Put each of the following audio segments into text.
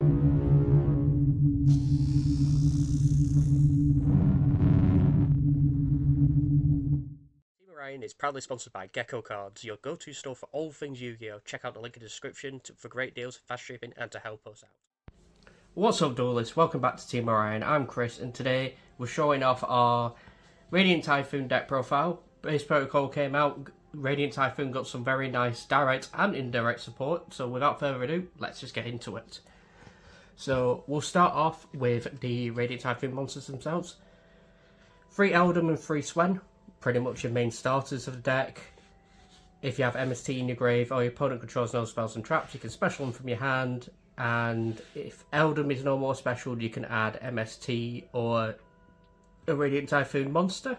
Team Orion is proudly sponsored by Gecko Cards, your go-to store for all things Yu-Gi-Oh! Check out the link in the description for great deals, fast shipping, and to help us out. What's up, duelists? Welcome back to Team Orion. I'm Chris, and today we're showing off our Radiant Typhoon deck profile. Base Protocol came out. Radiant Typhoon got some very nice direct and indirect support, so without further ado, let's just get into it. So we'll start off with the Radiant Typhoon monsters themselves. 3 Eldum and 3 Swen, pretty much your main starters of the deck. If you have MST in your grave or your opponent controls no spells and traps, you can special them from your hand. And if Eldum is no more special, you can add MST or a Radiant Typhoon monster.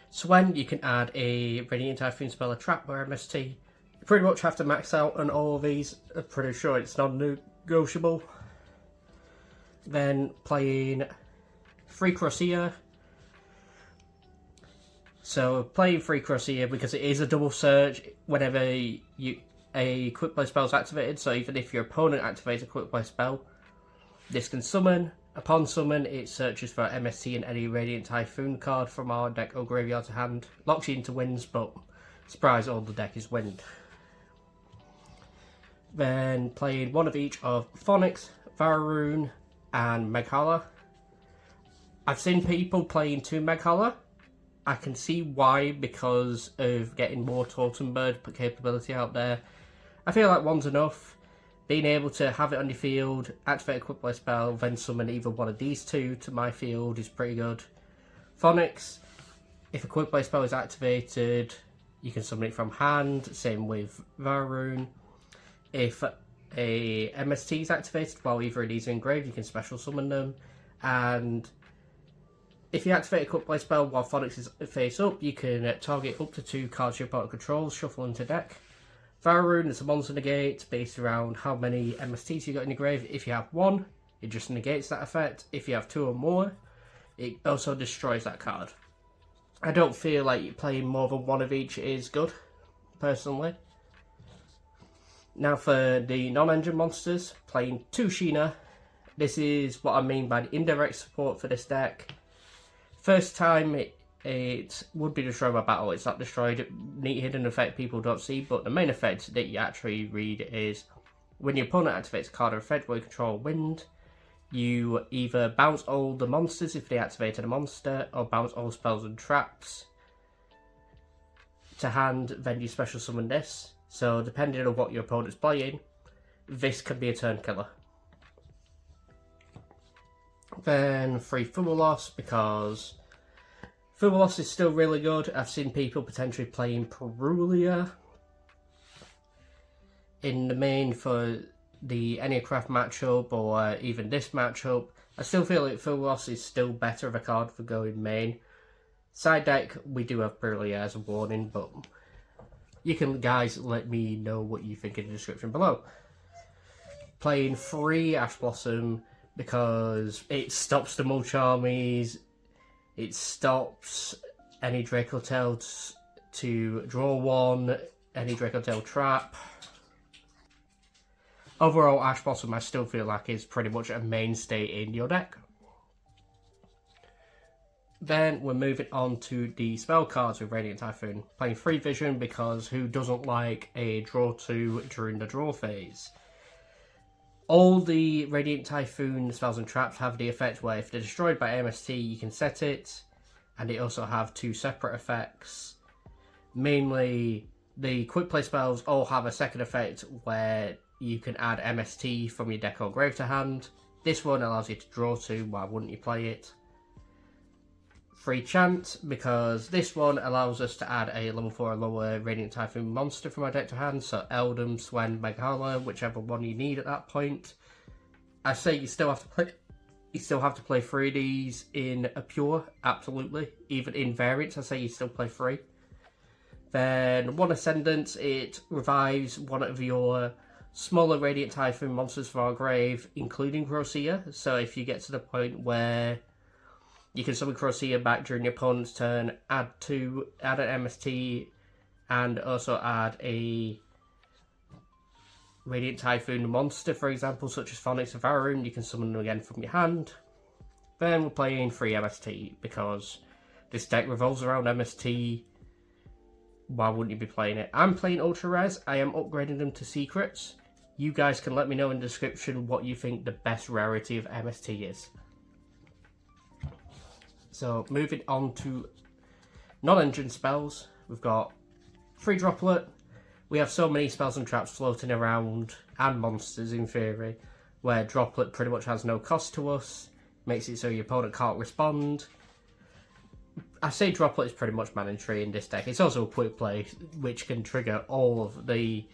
Swen, you can add a Radiant Typhoon spell, a trap, or MST. You pretty much have to max out on all of these. I'm pretty sure it's non-negotiable. Then playing 3 Crossia. So playing 3 Crossia because it is a double search whenever a quick play spell is activated. So even if your opponent activates a quick play spell, this can summon. Upon summon, it searches for MST and any Radiant Typhoon card from our deck or graveyard to hand. Locks you into winds, but surprise, all the deck is wind. Then playing one of each of Phonics, Vararoon, and Meghala. I've seen people playing 2 Meghala. I can see why, because of getting more Totem Bird capability out there. I feel like one's enough. Being able to have it on your field, activate a quick play spell, then summon either one of these 2 to my field is pretty good. Phonics, if a quick play spell is activated, you can summon it from hand, same with Vararoon. If a MST is activated while either of these are engraved, you can special summon them. And if you activate a quick play spell while Phonics is face up, you can target up to 2 cards your opponent controls, shuffle into deck. Vararoon is a monster negate based around how many MSTs you got in your grave. If you have 1, it just negates that effect. If you have 2 or more, it also destroys that card. I don't feel like playing more than 1 of each is good, personally. Now for the non-engine monsters, playing 2 Sheena. This is what I mean by the indirect support for this deck. First time it would be destroyed by battle. It's not destroyed. Neat hidden effect people don't see, but the main effect that you actually read is when your opponent activates a card or effect where you control wind, you either bounce all the monsters if they activated a monster, or bounce all spells and traps to hand, then you special summon this. So depending on what your opponent's playing, this can be a turn killer. Then 3 Fumalos, because Fumalos is still really good. I've seen people potentially playing Perulia in the main for the Enneacraft matchup or even this matchup. I still feel like Fumalos is still better of a card for going main. Side deck, we do have Perulia as a warning, but you can, guys, let me know what you think in the description below. Playing 3 Ash Blossom because it stops the Mulch Armies. It stops any Dracotail to draw 1, any Dracotail trap. Overall, Ash Blossom I still feel like is pretty much a mainstay in your deck. Then we're moving on to the spell cards with Radiant Typhoon. Playing 3 Vision because who doesn't like a draw 2 during the draw phase? All the Radiant Typhoon spells and traps have the effect where if they're destroyed by MST, you can set it. And they also have 2 separate effects. Mainly, the quick play spells all have a second effect where you can add MST from your deck or grave to hand. This one allows you to draw 2, why wouldn't you play it? 3 Chant, because this one allows us to add a level 4 or lower Radiant Typhoon monster from our deck to hand, so Eldum, Swen, Meghala, whichever one you need at that point. I say you still have to play 3 of these in a pure, absolutely. Even in variants, I say you still play 3. Then 1 Ascendance, it revives one of your smaller Radiant Typhoon monsters from our grave, including Crossia. So if you get to the point where you can summon Crossia back during your opponent's turn, add an MST, and also add a Radiant Typhoon monster, for example, such as Phonix or Varun, you can summon them again from your hand. Then we're playing 3 MST, because this deck revolves around MST. Why wouldn't you be playing it? I'm playing Ultra Rares. I am upgrading them to Secrets. You guys can let me know in the description what you think the best rarity of MST is. So, moving on to non-engine spells. We've got 3 Droplet. We have so many spells and traps floating around, and monsters in theory, where Droplet pretty much has no cost to us, makes it so your opponent can't respond. I say Droplet is pretty much mandatory in this deck. It's also a quick play, which can trigger all of the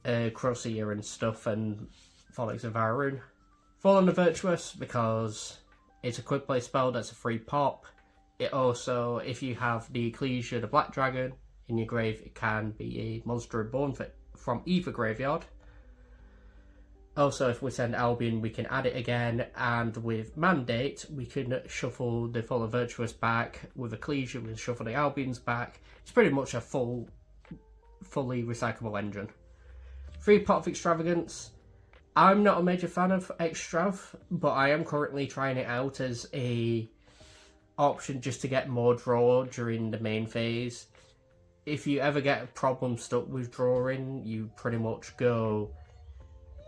Crosshair and stuff, and Phonix and Varun. Fallen the Virtuous, because it's a quick play spell that's a free pop. It also, if you have the Ecclesia, the Black Dragon, in your grave, it can be a monster reborn from either graveyard. Also, if we send Albion, we can add it again, and with Mandate, we can shuffle the Fallen Virtuous back. With Ecclesia, we can shuffle the Albions back. It's pretty much a fully recyclable engine. 3 Pot of Extravagance. I'm not a major fan of Extrav, but I am currently trying it out as a option just to get more draw during the main phase. If you ever get a problem stuck with drawing, you pretty much go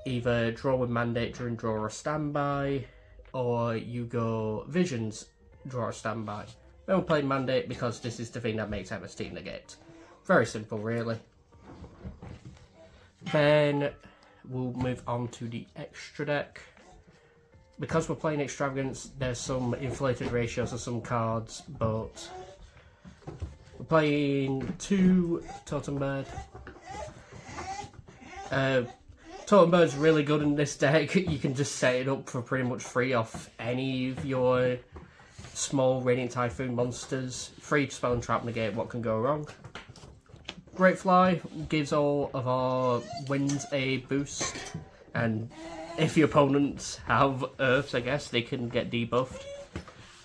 either draw with Mandate during draw or standby, or you go Visions, draw or standby. Then we'll play Mandate because this is the thing that makes MST negate. Very simple, really. Then we'll move on to the extra deck. Because we're playing Extravagance, there's some inflated ratios of some cards, but we're playing 2 Totem Bird. Totem Bird's really good in this deck. You can just set it up for pretty much free off any of your small Radiant Typhoon monsters. Free spell and trap negate, what can go wrong? Great Fly gives all of our wins a boost, and if your opponents have Earths, I guess, they can get debuffed.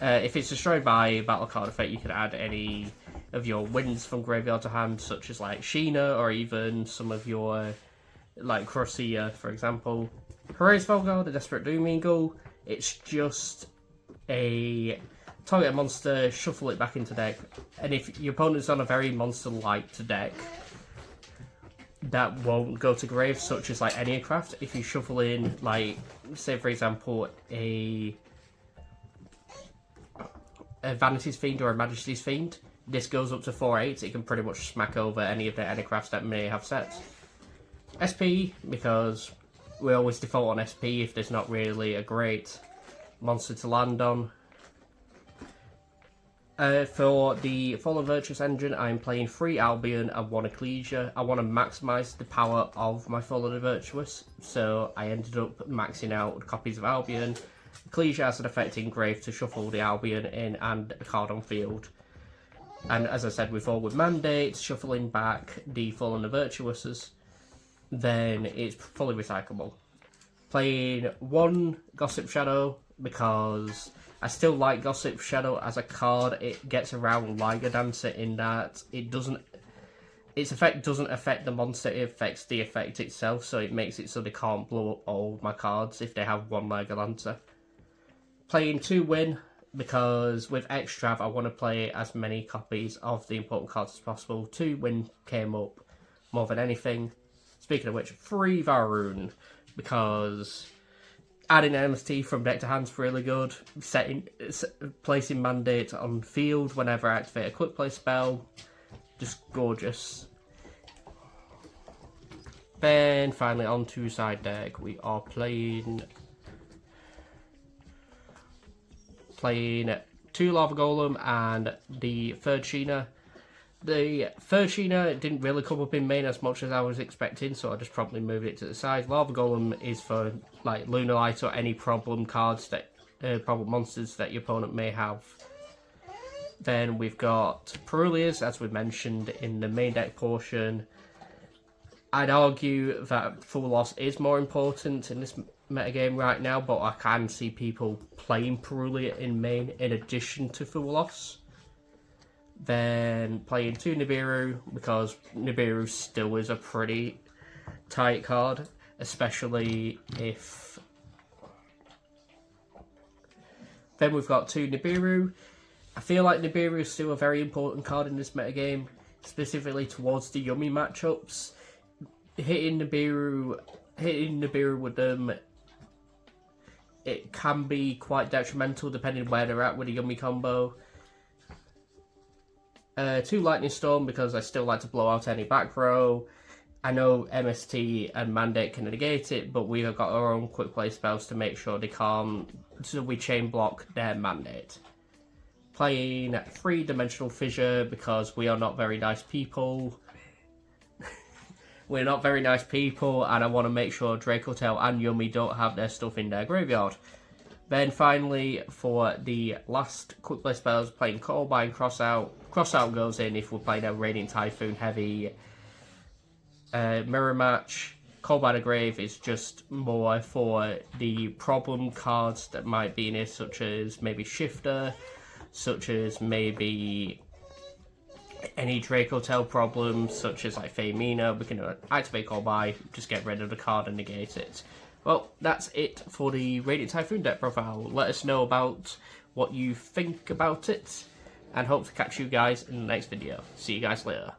If it's destroyed by a battle card effect, you can add any of your wins from graveyard to hand, such as like Sheena, or even some of your like Crosshair, for example. Hoorays Volgar, the Desperate Doom Eagle. It's just a target a monster, shuffle it back into deck, and if your opponent's on a very monster-light deck that won't go to grave, such as like any craft, if you shuffle in, like, say for example, a Vanity's Fiend or a Majesty's Fiend, this goes up to 4/8, it can pretty much smack over any of the crafts that may have sets. SP, because we always default on SP if there's not really a great monster to land on. For the Fallen Virtuous engine, I'm playing 3 Albion and 1 Ecclesia. I want to maximise the power of my Fallen Virtuous, so I ended up maxing out copies of Albion. Ecclesia has an effect in grave to shuffle the Albion in and a card on field. And as I said before, with Mandate, shuffling back the Fallen Virtuouses, then it's fully recyclable. Playing 1 Gossip Shadow because I still like Gossip Shadow as a card. It gets around Liger Dancer in that its effect doesn't affect the monster, it affects the effect itself, so it makes it so they can't blow up all my cards if they have 1 Liger Dancer. Playing 2 Win because with Extrav I want to play as many copies of the important cards as possible. 2 Win came up more than anything. Speaking of which, 3 Varun, because adding MST from deck to hand is really good. Placing Mandate on field whenever I activate a quick play spell, just gorgeous. Then finally on to side deck, we are playing 2 Lava Golem and the 3rd Sheena. The 3rd Sheena didn't really come up in main as much as I was expecting, so I just probably moved it to the side. Lava Golem is for like Lunalight or any problem cards that problem monsters that your opponent may have. Then we've got Perulias, as we mentioned in the main deck portion. I'd argue that Full Loss is more important in this metagame right now, but I can see people playing Perulia in main in addition to Full Loss. Then playing 2 Nibiru, because Nibiru still is a pretty tight card, especially if... Then we've got 2 Nibiru. I feel like Nibiru is still a very important card in this metagame, specifically towards the Yummy matchups. Hitting Nibiru with them, it can be quite detrimental depending where they're at with the Yummy combo. 2 Lightning Storm because I still like to blow out any back row. I know MST and Mandate can negate it, but we have got our own quick play spells to make sure they can't, so we chain block their Mandate. Playing 3-dimensional Fissure because we are not very nice people. We're not very nice people, and I want to make sure Draco Tail and Yummy don't have their stuff in their graveyard. Then finally, for the last quick play spells, playing Callbind, Crossout. Crossout goes in if we're playing a Radiant Typhoon heavy mirror match. Callbind of Grave is just more for the problem cards that might be in it, such as maybe Shifter, such as maybe any Draco Tail problems, such as like Femina. We can activate Callbind, just get rid of the card and negate it. Well, that's it for the Radiant Typhoon deck profile. Let us know about what you think about it, and hope to catch you guys in the next video. See you guys later.